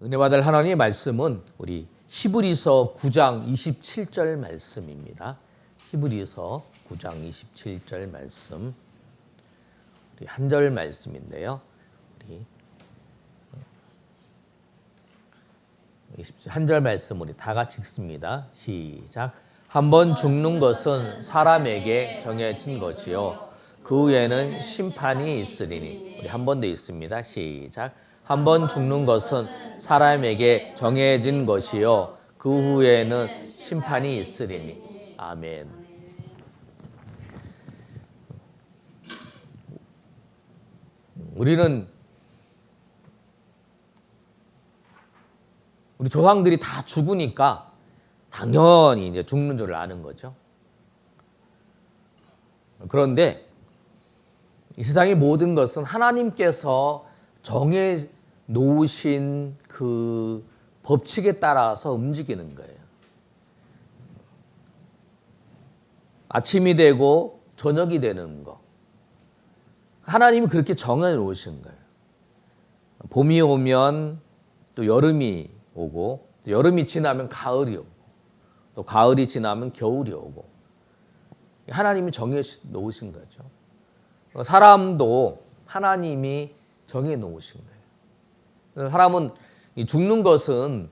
은혜 받을 하나님의 말씀은 우리 히브리서 9장 27절 말씀입니다. 히브리서 9장 27절 말씀. 우리 한 절 말씀인데요. 우리 한 절 말씀 우리 다 같이 읽습니다. 시작. 한번 죽는 것은 사람에게 정해진 것이요 그 후에는 심판이 있으리니. 우리 한 번 더 읽습니다. 시작. 한번 죽는 것은 사람에게 정해진 것이요 그 후에는 심판이 있으리니. 아멘. 우리 조상들이 다 죽으니까 당연히 이제 죽는 줄 아는 거죠. 그런데 이 세상의 모든 것은 하나님께서 정해 놓으신 그 법칙에 따라서 움직이는 거예요. 아침이 되고 저녁이 되는 거. 하나님이 그렇게 정해 놓으신 거예요. 봄이 오면 또 여름이 오고, 또 여름이 지나면 가을이 오고, 또 가을이 지나면 겨울이 오고. 하나님이 정해 놓으신 거죠. 사람도 하나님이 정해 놓으신 거예요. 사람은 죽는 것은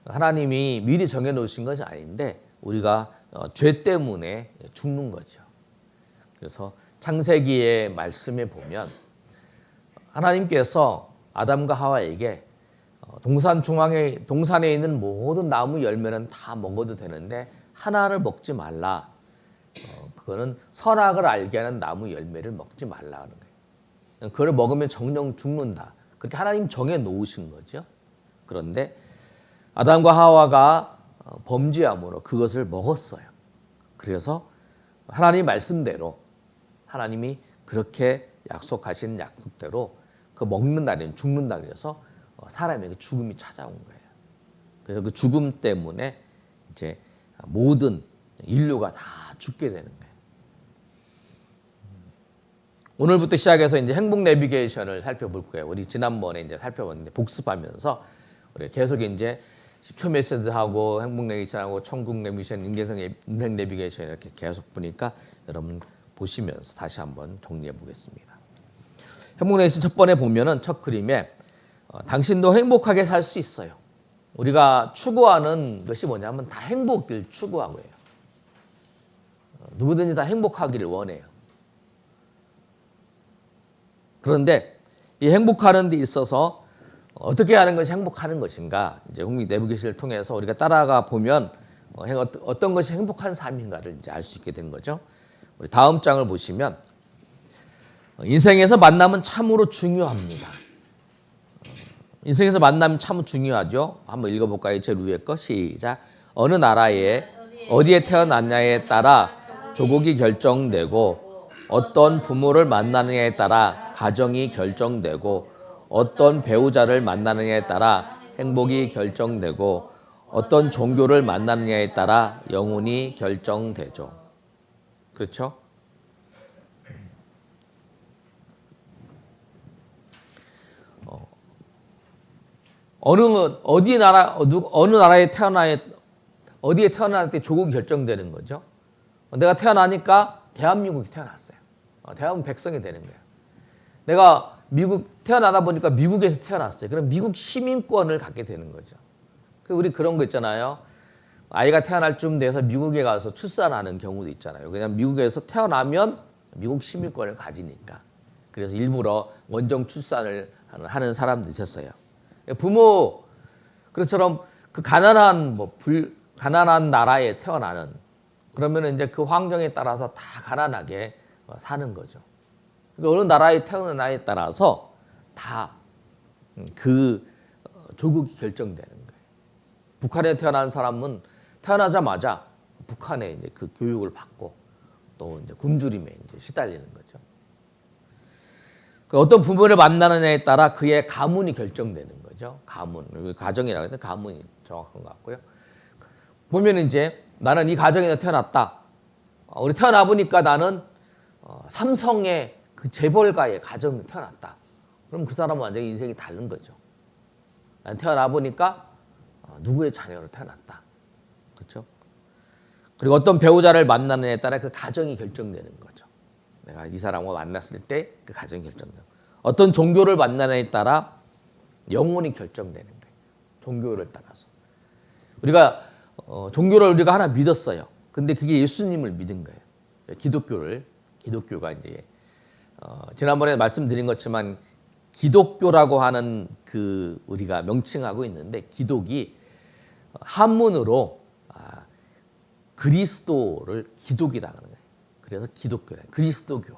하나님이 미리 정해 놓으신 것이 아닌데 우리가 죄 때문에 죽는 거죠. 그래서 창세기의 말씀에 보면 하나님께서 아담과 하와에게 동산에 있는 모든 나무 열매는 다 먹어도 되는데 하나를 먹지 말라. 그거는 선악을 알게 하는 나무 열매를 먹지 말라 하는 거예요. 그걸 먹으면 정령 죽는다. 그렇게 하나님 정해 놓으신 거죠. 그런데 아담과 하와가 범죄함으로 그것을 먹었어요. 그래서 하나님 말씀대로 하나님이 그렇게 약속하신 약속대로 그 먹는 날에는 죽는 날이라서 사람에게 죽음이 찾아온 거예요. 그래서 그 죽음 때문에 이제 모든 인류가 다 죽게 되는 거예요. 오늘부터 시작해서 이제 행복 내비게이션을 살펴볼 거예요. 우리 지난번에 이제 살펴봤는데 복습하면서 우리 계속 이제 10초 메시지하고 행복 내비게이션하고 천국 내비게이션, 인생 내비게이션 이렇게 계속 보니까 여러분 보시면서 다시 한번 정리해 보겠습니다. 행복 내비게이션 첫 번에 보면은 첫 그림에 당신도 행복하게 살 수 있어요. 우리가 추구하는 것이 뭐냐면 다 행복을 추구하고 해요. 누구든지 다 행복하기를 원해요. 그런데 이 행복하는 데 있어서 어떻게 하는 것이 행복하는 것인가? 이제 행복 내비게이션을 통해서 우리가 따라가 보면 어떤 것이 행복한 삶인가를 이제 알 수 있게 되는 거죠. 우리 다음 장을 보시면 인생에서 만남은 참으로 중요합니다. 인생에서 만남이 참 중요하죠. 한번 읽어볼까요? 제 위에 거 시작. 어느 나라에 어디에 태어났냐에 따라 조국이 결정되고 어떤 부모를 만나느냐에 따라 가정이 결정되고 어떤 배우자를 만나느냐에 따라 행복이 결정되고 어떤 종교를 만나느냐에 따라 영혼이 결정되죠. 그렇죠? 어느 나라에 어디에 태어날 때 조국이 결정되는 거죠. 내가 태어나니까 대한민국이 태어났어요. 대한민국 백성이 되는 거예요. 내가 태어나다 보니까 미국에서 태어났어요. 그럼 미국 시민권을 갖게 되는 거죠. 우리 그런 거 있잖아요. 아이가 태어날 쯤 돼서 미국에 가서 출산하는 경우도 있잖아요. 그냥 미국에서 태어나면 미국 시민권을 가지니까. 그래서 일부러 원정 출산을 하는 사람도 있었어요. 부모, 그처럼 그 가난한 나라에 태어나는, 그러면 이제 그 환경에 따라서 다 가난하게 사는 거죠. 그러니까 어느 나라에 태어나냐에 따라서 다 그 조국이 결정되는 거예요. 북한에 태어난 사람은 태어나자마자 북한에 이제 그 교육을 받고 또 이제 굶주림에 이제 시달리는 거죠. 어떤 부모를 만나느냐에 따라 그의 가문이 결정되는 거죠. 가정이라고 해서 가문이 정확한 것 같고요. 보면 이제 나는 이 가정에서 태어났다. 우리 태어나 보니까 나는 삼성의 그 재벌가의 가정에 태어났다. 그럼 그 사람은 완전히 인생이 다른 거죠. 난 태어나 보니까 누구의 자녀로 태어났다. 그렇죠? 그리고 어떤 배우자를 만나느냐에 따라 그 가정이 결정되는 거죠. 내가 이 사람과 만났을 때 그 가정이 결정돼요. 어떤 종교를 만나느냐에 따라 영혼이 결정되는 거예요. 종교를 따라서. 우리가 종교를 우리가 하나 믿었어요. 근데 그게 예수님을 믿은 거예요. 기독교가 이제 지난번에 말씀드린 것지만 기독교라고 하는 그 우리가 명칭하고 있는데 기독이 한문으로 그리스도를 기독이라고 하는 거예요. 그래서 기독교래. 그리스도교.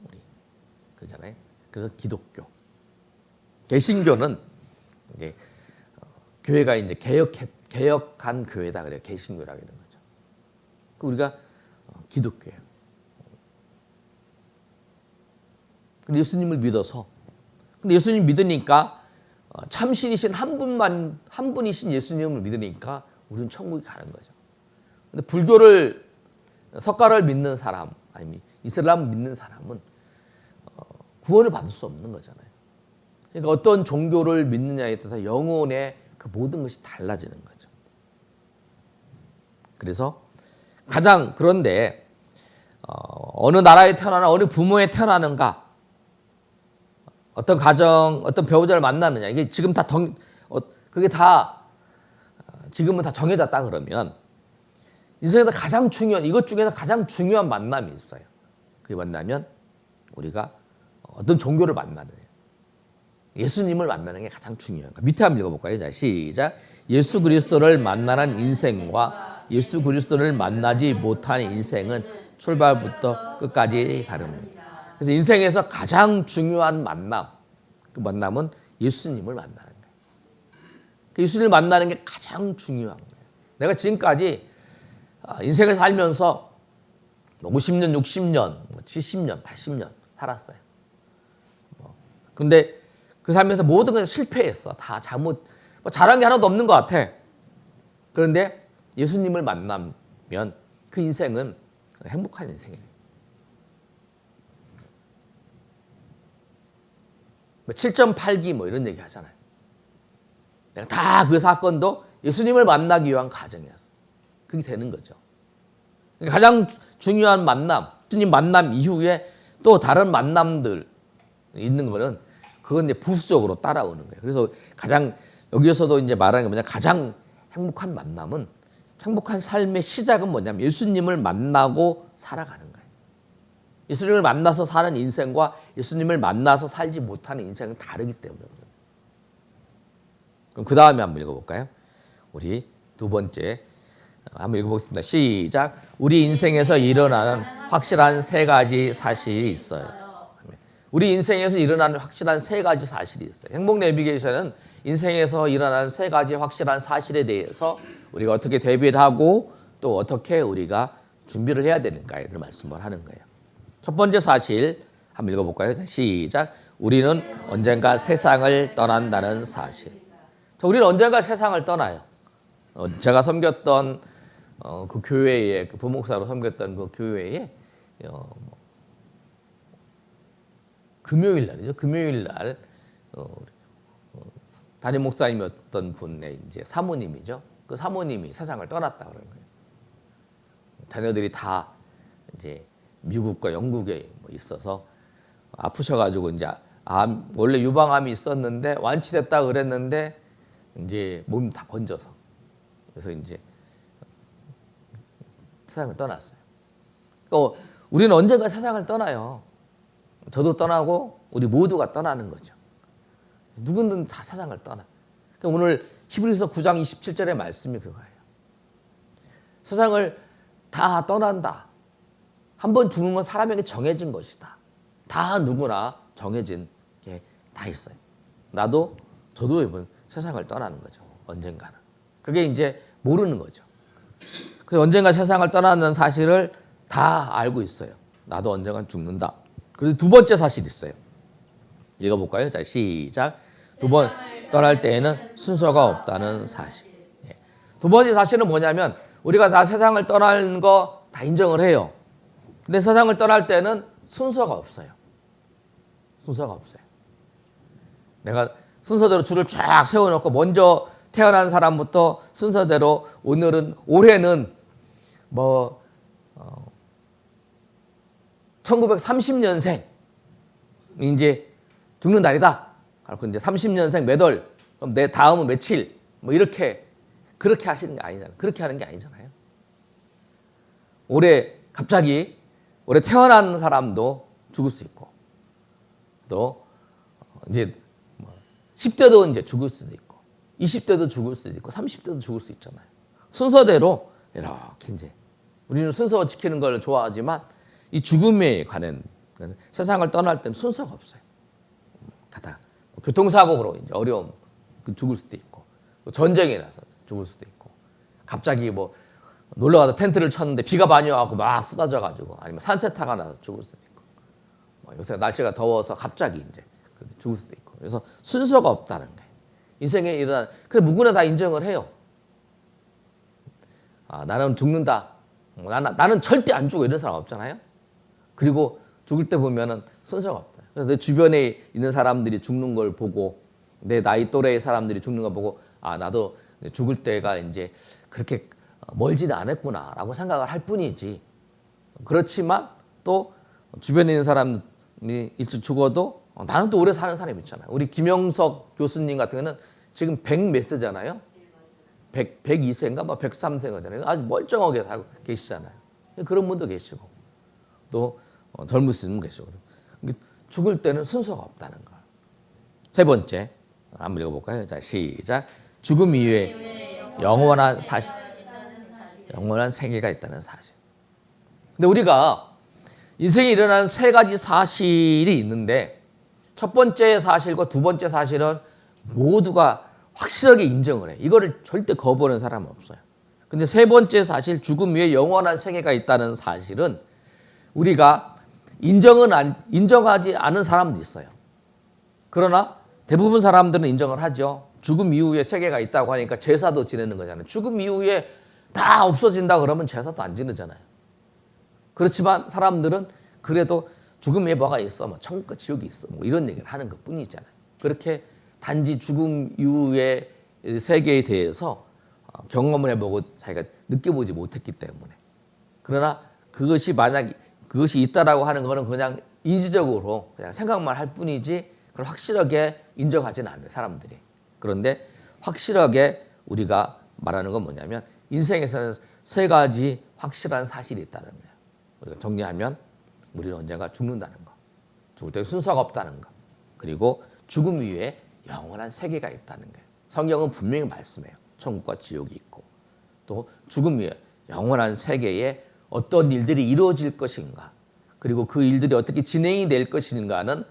우리 그잖아요. 그래서 기독교. 개신교는 이제 교회가 이제 개혁한 교회다 그래요. 개신교라고 하는 거죠. 우리가 기독교예요. 근데 예수님을 믿어서 근데 예수님 믿으니까 참신이신 한 분이신 예수님을 믿으니까 우리는 천국에 가는 거죠. 근데 불교를 석가를 믿는 사람 아니면 이슬람 믿는 사람은 구원을 받을 수 없는 거잖아요. 그러니까 어떤 종교를 믿느냐에 따라서 영혼의 그 모든 것이 달라지는 거죠. 그래서 그런데 어느 나라에 태어나나 어느 부모에 태어나는가 어떤 가정 어떤 배우자를 만나느냐 이게 지금 그게 다 지금은 다 정해졌다 그러면 인생에서 가장 중요한 이것 중에서 가장 중요한 만남이 있어요. 그게 만나면 우리가 어떤 종교를 만나느냐 예수님을 만나는 게 가장 중요한 거예요. 밑에 한번 읽어볼까요? 자, 시작. 예수 그리스도를 만나는 인생과 예수 그리스도를 만나지 못한 인생은 출발부터 끝까지 다릅니다. 그래서 인생에서 가장 중요한 만남, 그 만남은 예수님을 만나는 거예요. 그 예수님을 만나는 게 가장 중요한 거예요. 내가 지금까지 인생을 살면서 50년, 60년, 70년, 80년 살았어요. 근데 그 삶에서 모든 것을 실패했어. 다 잘못, 잘한 게 하나도 없는 것 같아. 그런데 예수님을 만나면 그 인생은 행복한 인생이에요. 7.8기 이런 얘기 하잖아요. 내가 다 그 사건도 예수님을 만나기 위한 과정이었어. 그게 되는 거죠. 가장 중요한 만남, 예수님 만남 이후에 또 다른 만남들 있는 거는 그건 이제 부수적으로 따라오는 거예요. 그래서 여기에서도 이제 말하는 게 뭐냐, 가장 행복한 만남은 행복한 삶의 시작은 뭐냐면 예수님을 만나고 살아가는 거예요. 예수님을 만나서 사는 인생과 예수님을 만나서 살지 못하는 인생은 다르기 때문에. 그럼 그 다음에 한번 읽어볼까요? 우리 두 번째 한번 읽어보겠습니다. 시작. 우리 인생에서 일어나는 확실한 세 가지 사실이 있어요. 우리 인생에서 일어나는 확실한 세 가지 사실이 있어요. 행복 내비게이션은 인생에서 일어나는 세 가지 확실한 사실에 대해서 우리가 어떻게 대비를 하고 또 어떻게 우리가 준비를 해야 되는가에 대해서 말씀을 하는 거예요. 첫 번째 사실 한번 읽어볼까요? 시작. 우리는 언젠가 세상을 떠난다는 사실. 우리는 언젠가 세상을 떠나요. 제가 섬겼던 그 교회에 그 부목사로 섬겼던 그 교회에 금요일 날이죠. 금요일 날 담임 목사님이었던 분의 이제 사모님이죠. 그 사모님이 세상을 떠났다 그런 거예요. 자녀들이 다 이제 미국과 영국에 있어서 아프셔가지고 이제 원래 유방암이 있었는데 완치됐다 그랬는데 이제 몸 다 번져서 그래서 이제 세상을 떠났어요. 그러니까 우리는 언젠가 세상을 떠나요. 저도 떠나고 우리 모두가 떠나는 거죠. 누구든 다 세상을 떠나. 그러니까 오늘 히브리서 9장 27절의 말씀이 그거예요. 세상을 다 떠난다. 한 번 죽는 건 사람에게 정해진 것이다. 다 누구나 정해진 게 다 있어요. 저도 이번 세상을 떠나는 거죠. 언젠가는. 그게 이제 모르는 거죠. 그래서 언젠가 세상을 떠나는 사실을 다 알고 있어요. 나도 언젠가 죽는다. 그리고 두 번째 사실이 있어요. 읽어볼까요? 자, 시작. 두 번 떠날 때에는 순서가 없다는 사실. 두 번째 사실은 뭐냐면 우리가 다 세상을 떠나는 거 다 인정을 해요. 근데 세상을 떠날 때는 순서가 없어요. 순서가 없어요. 내가 순서대로 줄을 쫙 세워놓고 먼저 태어난 사람부터 순서대로 올해는 뭐 1930년생 이제 죽는 날이다. 그리고 이제 30년생 몇 월, 그럼 내 다음은 며칠, 뭐 이렇게 그렇게 하시는 게 아니잖아요. 그렇게 하는 게 아니잖아요. 갑자기 올해 태어난 사람도 죽을 수 있고, 또 이제 10대도 이제 죽을 수도 있고, 20대도 죽을 수도 있고, 30대도 죽을 수 있잖아요. 순서대로 이렇게 이제 우리는 순서 지키는 걸 좋아하지만 이 죽음에 관한 세상을 떠날 때는 순서가 없어요. 가다 교통사고로 이제 어려움 죽을 수도 있고, 전쟁이 나서 죽을 수도 있고, 갑자기 뭐 놀러 가다 텐트를 쳤는데 비가 많이 와갖고 막 쏟아져 가지고, 아니면 산세타가 나서 죽을 수도 있고, 요새 날씨가 더워서 갑자기 이제 죽을 수도 있고. 그래서 순서가 없다는 거예요. 인생에 일어난, 그래 누구나 다 인정을 해요. 나는 죽는다. 나는 절대 안 죽어 이런 사람 없잖아요. 그리고 죽을 때 보면은 순서가 없다. 그래서 내 주변에 있는 사람들이 죽는 걸 보고, 내 나이 또래의 사람들이 죽는 걸 보고, 나도 죽을 때가 이제 그렇게 멀지는 않았구나라고 생각을 할 뿐이지. 그렇지만 또 주변에 있는 사람이 일찍 죽어도 나는 또 오래 사는 사람이 있잖아요. 우리 김영석 교수님 같은 경우는 지금 100 몇 세잖아요. 102세인가 뭐 103세잖아요. 아주 멀쩡하게 살고 계시잖아요. 그런 분도 계시고, 또 젊으신 분 계시고. 죽을 때는 순서가 없다는 걸. 세 번째, 한번 읽어볼까요? 자, 시작. 죽음 이후에 영원한 세계가 있다는 사실. 근데 우리가 인생에 일어난 세 가지 사실이 있는데, 첫 번째 사실과 두 번째 사실은 모두가 확실하게 인정을 해. 이거를 절대 거부하는 사람은 없어요. 근데 세 번째 사실, 죽음 위에 영원한 세계가 있다는 사실은 우리가 인정하지 않은 사람도 있어요. 그러나 대부분 사람들은 인정을 하죠. 죽음 이후에 세계가 있다고 하니까 제사도 지내는 거잖아요. 죽음 이후에 다 없어진다 그러면 제사도 안 지내잖아요. 그렇지만 사람들은 그래도 죽음 위에 뭐가 있어, 뭐 천국과 지옥이 있어, 뭐 이런 얘기를 하는 것 뿐이잖아요. 그렇게 단지 죽음 이후의 세계에 대해서 경험을 해보고 자기가 느껴보지 못했기 때문에. 그러나 그것이 있다라고 하는 거는 그냥 인지적으로 그냥 생각만 할 뿐이지 그걸 확실하게 인정하지는 않아요, 사람들이. 그런데 확실하게 우리가 말하는 건 뭐냐면, 인생에서는 세 가지 확실한 사실이 있다는 거예요. 우리가 정리하면 우리는 언젠가 죽는다는 거, 죽을 때 순서가 없다는 거, 그리고 죽음 이후에 영원한 세계가 있다는 거예요. 성경은 분명히 말씀해요. 천국과 지옥이 있고, 또 죽음 이후에 영원한 세계에 어떤 일들이 이루어질 것인가, 그리고 그 일들이 어떻게 진행이 될 것인가는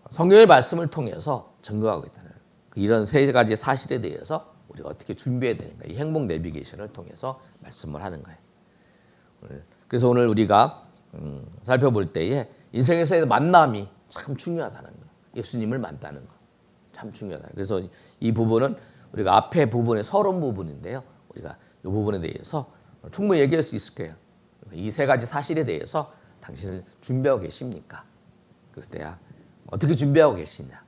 성경의 말씀을 통해서 증거하고 있다는 거예요. 이런 세 가지 사실에 대해서 우리가 어떻게 준비해야 되는가, 이 행복 내비게이션을 통해서 말씀을 하는 거예요. 그래서 오늘 우리가 살펴볼 때에 인생에서의 만남이 참 중요하다는 거예요. 예수님을 만나는 거 참 중요하다. 그래서 이 부분은 우리가 앞에 부분의 서론 부분인데요. 우리가 이 부분에 대해서 충분히 얘기할 수 있을 거예요. 이 세 가지 사실에 대해서 당신을 준비하고 계십니까? 그럴 때야 어떻게 준비하고 계시냐?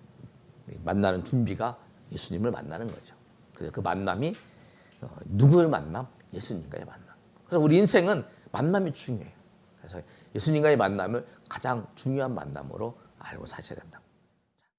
만나는 준비가 예수님을 만나는 거죠. 그래서 그 만남이 누구를 만남? 예수님과의 만남. 그래서 우리 인생은 만남이 중요해요. 그래서 예수님과의 만남을 가장 중요한 만남으로 알고 사셔야 된다.